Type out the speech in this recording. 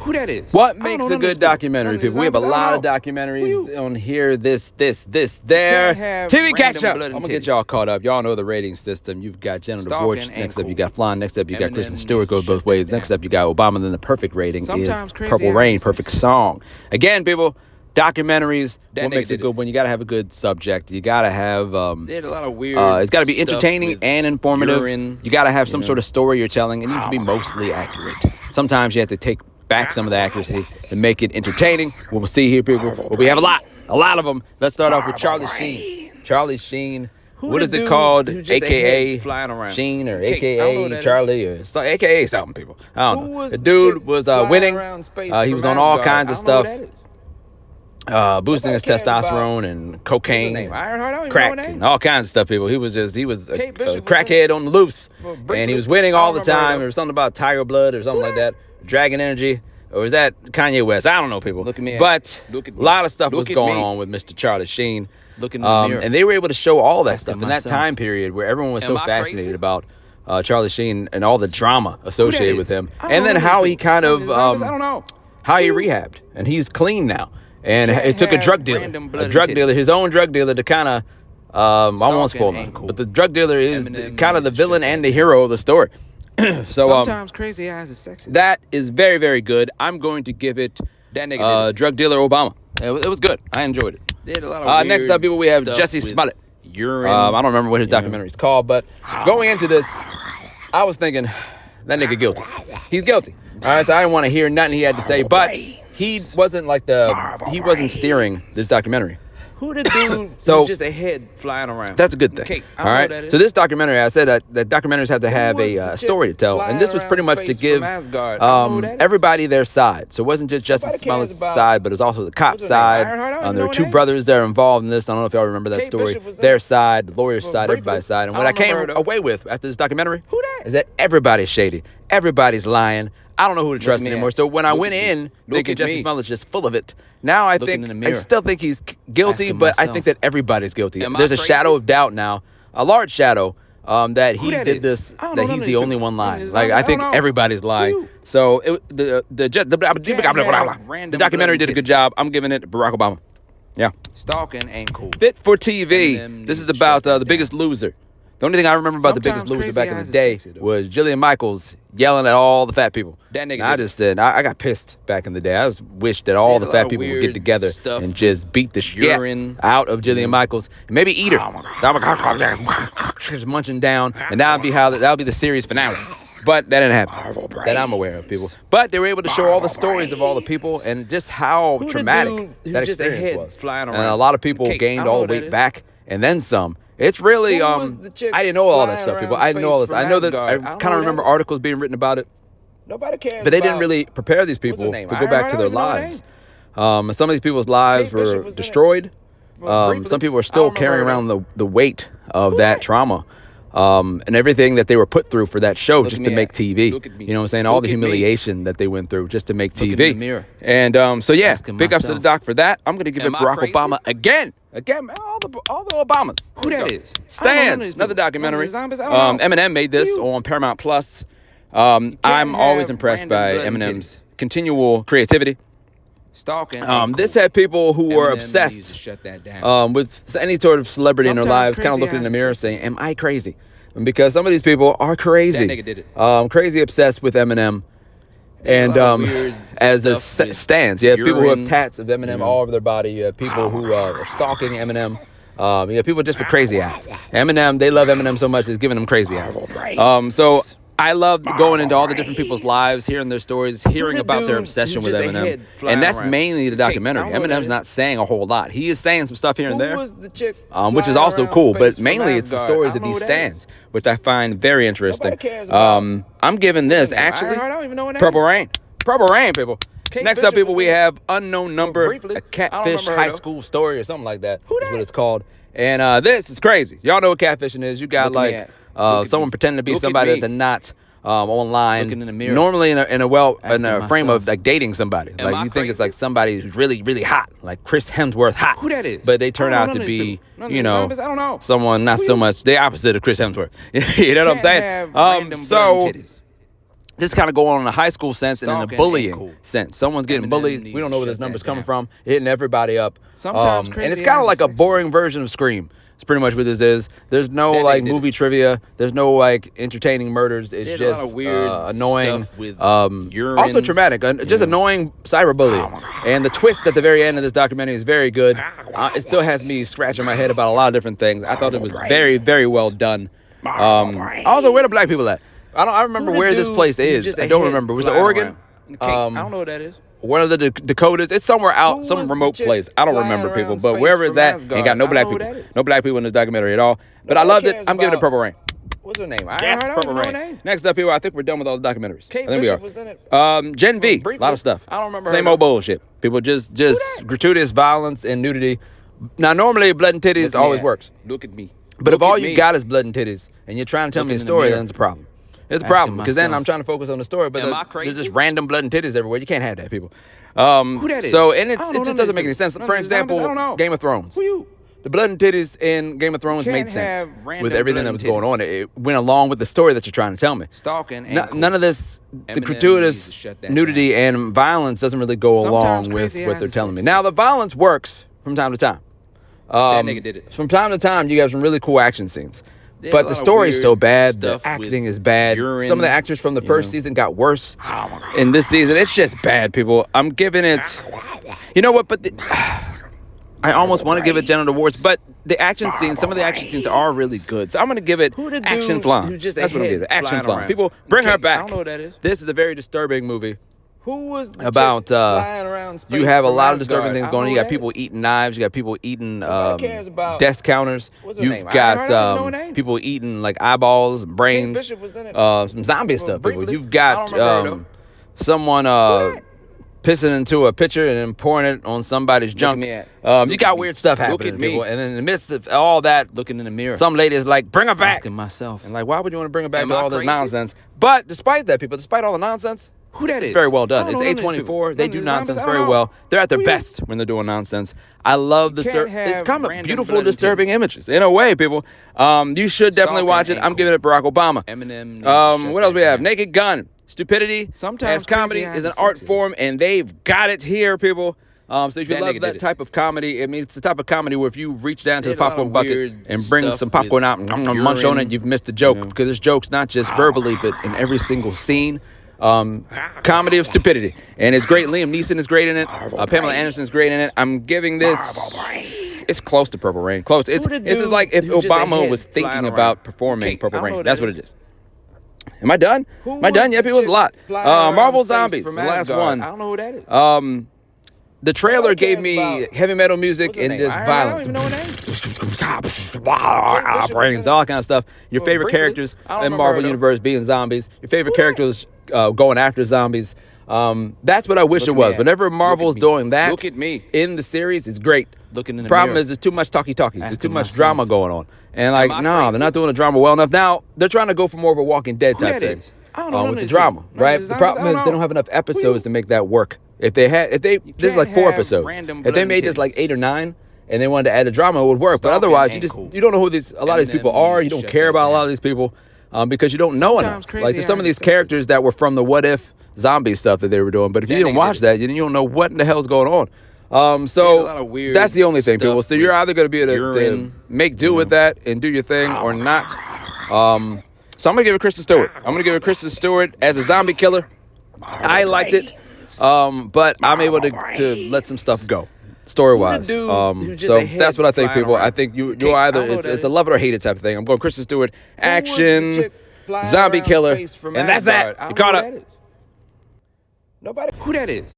Who that is? What makes a good documentary, people? We have a lot of documentaries on here. This, there. TV Ketchup. I'm going to get y'all caught up. Y'all know the rating system. You've got genital divorce. Next up, you got Flan. Next up, you got Kristen Stewart. Goes both ways. Next up, you got Obama. Then the perfect rating is Purple Rain. Perfect song. Again, people, documentaries. What makes a good one? You got to have a good subject. You got to have... they had a lot of weird it's got to be entertaining and informative. You got to have some sort of story you're telling. It needs to be mostly accurate. Sometimes you have to take back some of the accuracy and make it entertaining. We'll see here, people. But we have a lot of them. Let's start off with Charlie Sheen. Charlie Sheen. What is it called? AKA flying around. Sheen or AKA Charlie or AKA something, people. I don't know. The dude was winning. He was on all kinds of stuff. Boosting his testosterone and cocaine, crack, and all kinds of stuff, people. He was a crackhead on the loose, and he was winning all the time. There was something about Tiger Blood or something like that. Dragon Energy, or is that Kanye West? I don't know, people. Look at me. But a lot of stuff was going on with Mr. Charlie Sheen. Look in the mirror. And they were able to show all that stuff in that time period where everyone was so fascinated about Charlie Sheen and all the drama associated with him. And then how he kind of, how he rehabbed. And he's clean now. And it took a drug dealer, his own drug dealer to kind of, I won't spoil it, but the drug dealer is kind of the villain and the hero of the story. So sometimes crazy eyes is sexy. That is very, very good. I'm going to give it Drug Dealer Obama. It was good. I enjoyed it. They had a lot of next up, people, we have Jesse Smollett. Urine. I don't remember what his documentary is called, but going into this, I was thinking, that nigga guilty. He's guilty. All right, so I didn't want to hear nothing he had to say, but he wasn't steering this documentary. Who the dude so, just a head flying around? That's a good thing. All right. So this documentary, I said that documentaries have to have a story to tell, and this was pretty much to give everybody their side. So it wasn't just Jesse Smollett's side, but it was also the cop side. There were two brothers that are involved in this. I don't know if y'all remember that story. Their side, the lawyer's side, everybody's side. And what I came away with after this documentary is that everybody's shady. Everybody's lying. I don't know who to trust anymore. So when I went in thinking Jesse Smollett's just full of it, now I still think he's guilty, but I think that everybody's guilty. There's a shadow of doubt now, a large shadow, that he did this, that he's the only one lying. Like, I think everybody's lying. So the documentary did a good job. I'm giving it Barack Obama. Yeah. Stalking ain't cool. Fit for TV. This is about The Biggest Loser. The only thing I remember about The Biggest Loser back in the day was Jillian Michaels yelling at all the fat people. I just said, I got pissed back in the day. I just wished that all the fat people would get together and just beat the shit out of Jillian Michaels. And maybe eat her. Just munching down. And that would be the series finale. But that didn't happen. That I'm aware of, people. But they were able to show all the stories of all the people and just how traumatic that experience was. Flying around. And a lot of people gained all the weight back and then some. It's really, I didn't know all that stuff, people. I didn't know all this. I know that I kind of remember articles being written about it. Nobody cares. But they didn't really prepare these people to go back to their lives. Some of these people's lives were destroyed. Some people are still carrying around the weight of that trauma. And everything that they were put through for that show just to make TV. You know what I'm saying? All the humiliation that they went through just to make TV. And so, yeah, big ups to the doc for that. I'm going to give it Barack Obama again. Again, man, all the Obamas. Who that is? Stands, another documentary. Eminem made this on Paramount Plus. I'm always impressed by Eminem's continual creativity. Stalking. This had people who were obsessed with any sort of celebrity in their lives, kind of looking in the mirror saying, am I crazy? Because some of these people are crazy. That nigga did it. Crazy obsessed with Eminem. And as a stands, you have people who have tats of Eminem all over their body. You have people who are stalking Eminem. You have people just with crazy eyes. Eminem, they love Eminem so much, it's giving them crazy eyes. So I love going into all the different people's lives, hearing their stories, hearing about their obsession with Eminem. And that's mainly the documentary. Eminem's not saying a whole lot. He is saying some stuff here and there, which is also cool. But mainly it's the stories of these stands, which I find very interesting. I'm giving this, actually, Purple Rain. Purple Rain, people. Next up, people, we have Unknown Number, a catfish high school story or something like that. Is what it's called. And this is crazy. Y'all know what catfishing is. You got someone pretending to be somebody that they're not online. Normally in a frame of like dating somebody. Like you think it's like somebody who's really, really hot, like Chris Hemsworth hot. Who that is? But they turn out to be, someone not so much the opposite of Chris Hemsworth. You know what I'm saying? So this kind of going on in a high school sense and in a Stalking bullying ain't cool. sense. Someone's getting Eminem bullied. needs We don't to know where shut this number's that coming down. from. Hitting everybody up. Sometimes And crazy it's kind of ass like a is boring version of Scream. It's pretty much what this is. There's no That like nigga did movie it. trivia. There's no like entertaining murders. It's Did a lot just of weird annoying, stuff with also urine, traumatic, just annoying cyberbullying. And the twist at the very end of this documentary is very good. It still has me scratching my head about a lot of different things. I thought it was very, very well done. Also, where the black people at? I remember where this place is. I don't remember. Was it Oregon? I don't know what that is. One of the Dakotas. It's somewhere out, some remote place. I don't remember, people. But wherever it's at, ain't got no black people. No black people in this documentary at all. But I loved it. I'm giving it Purple Rain. What's her name? Yes, Purple Rain. Next up, people, I think we're done with all the documentaries. Kate I think Bishop we was in it. are. Gen V, a Briefly. lot of stuff. I don't remember Same her old bullshit. People just gratuitous violence and nudity. Now, normally, blood and titties always works. Look at me. But if Look all at you me. got is blood and titties, and you're trying to tell me a Looking in the story, mirror. then it's a problem. It's a Asking problem, because then myself, I'm trying to focus on the story, but am I there's crazy? just random blood and titties everywhere. You can't have that, people. Who that is? So, and it I don't know just none doesn't of make any these sense. people. For None of these numbers, I don't example, know. Game of Thrones. Who you? The blood and titties in Game of Thrones You made can't sense have random with everything blood that was and going on. titties. It went along with the story that you're trying to tell me. Stalking ain't cool. None of this, the Eminem needs to gratuitous shut that nudity and violence doesn't really go Sometimes along with crazy what ass they're is telling me. sexy. Now, the violence works from time to time. That nigga did it. From time to time, you have some really cool action scenes. There's But a the lot of story's so weird bad, the stuff acting with is bad. urine, Some of the actors from the first season got worse in this season. It's just bad, people. I'm giving it... You know what? But I almost want to give it genital warts, but the action scenes, some of the action scenes are really good. So I'm going to give it Who the dude action flan. who's just That's what I'm ahead giving it. Action flying flan. around? People, bring her Okay, back. I don't know what that is. This is a very disturbing movie. Who was the About chick flying around space you have a from lot of Asgard? disturbing things I going on. know You got that. people eating knives. You got people eating Nobody cares about- desk counters. What's her You've name? I got don't know her name. people eating like eyeballs and brains. Bishop was in it. Some zombie Well, stuff. People. briefly. You've I got don't remember her, though. someone that? pissing into a pitcher and then pouring it on somebody's junk. me at- You look got at weird me. stuff Look happening, at me. people. And in the midst of all that, Looking in the mirror. some lady is like, "Bring her back." Asking myself. And like, why would you want to bring her back Am to I all this crazy? nonsense? But despite that, people, despite all the nonsense, Who that is? it's very well done. I It's don't know none of these A24. people. They None do of these nonsense numbers, I very don't know. well. They're at their Who you? best when they're doing nonsense. I love the can't story. have It's come random beautiful, blood and disturbing titties. images in a way, people. You should definitely Stalking watch it. ain't I'm cool. giving it Barack Obama. Eminem needs to shut What else that we have? down. Naked Gun. Stupidity Sometimes as comedy crazy is an eyes art sexy. form, and they've got it here, people. So if you That love nigga that did it. type of comedy, I mean, it's the type of comedy where if you reach down to the Did a lot popcorn of bucket weird and bring stuff some popcorn with out and munch on urine, it, you've missed a joke, you know. because this joke's not just verbally, but in every single scene. Comedy of stupidity, and it's great. Liam Neeson is great in it. Pamela Anderson is great in it. I'm giving this. It's close to Purple Rain. Close. It's Who the just dude like if who just Obama ahead was flying thinking around? about performing Okay, Purple I don't know Rain. what That's that what it is. Am I done? Who Am I done? was Yeah, the people, it's a chick lot. flying around Marvel space Zombies, from the last Asgard? one. I don't know who that is. The trailer Nobody gave cares me about- heavy metal music What's her and name? just I violence. don't even know her name. Brains, all that kind of stuff. Your Well, favorite briefly, characters I don't in remember Marvel her, though. Universe being zombies. Your favorite Who that? characters going after zombies. That's what I wish Look it at was. me at- Whenever look at Marvel's me. doing that Look at me. in the series, it's great. Looking in the Problem mirror. is, there's too much talky-talky. There's too Asking much myself, drama going on. And like, am I no, crazy? they're not doing the drama well enough. Now, they're trying to go for more of a Walking Dead Who type that thing. is? I don't know none with of the these drama, people. None of right? these The zombies, problem I is don't they know. don't have enough Who you? episodes to make that work. If this is like can't 4 have episodes. random If they blood made and this like titties. 8 or 9, and they wanted to add the drama, it would work. But Stalking otherwise, ain't cool. you don't know who a lot of these people Eminem are. needs You to don't shut care that about a lot down. of these people because you don't know Sometimes enough. crazy Like there's some of eyes these sexy. characters that were from the What If zombie stuff that they were doing. But if you That didn't nigga watch did it. that, then you don't know what in the hell's going on. Did a So lot of weird that's the only thing, stuff people. So you're with either going to be able to urine, make do with that and do your thing, or not. So I'm gonna give it Kristen Stewart. I'm gonna give it Kristen Stewart as a zombie killer. I liked it, but I'm able to let some stuff go, story-wise. Who the dude who just So ahead that's what I think, flying people. around? I think you're Okay, I either don't know it's what a that love it or hate it type of thing. I'm going Kristen Stewart, Who was the action, chick flying zombie around killer, space from and that's Asgard? that. I You don't know caught who up. that is. Nobody. Who that is?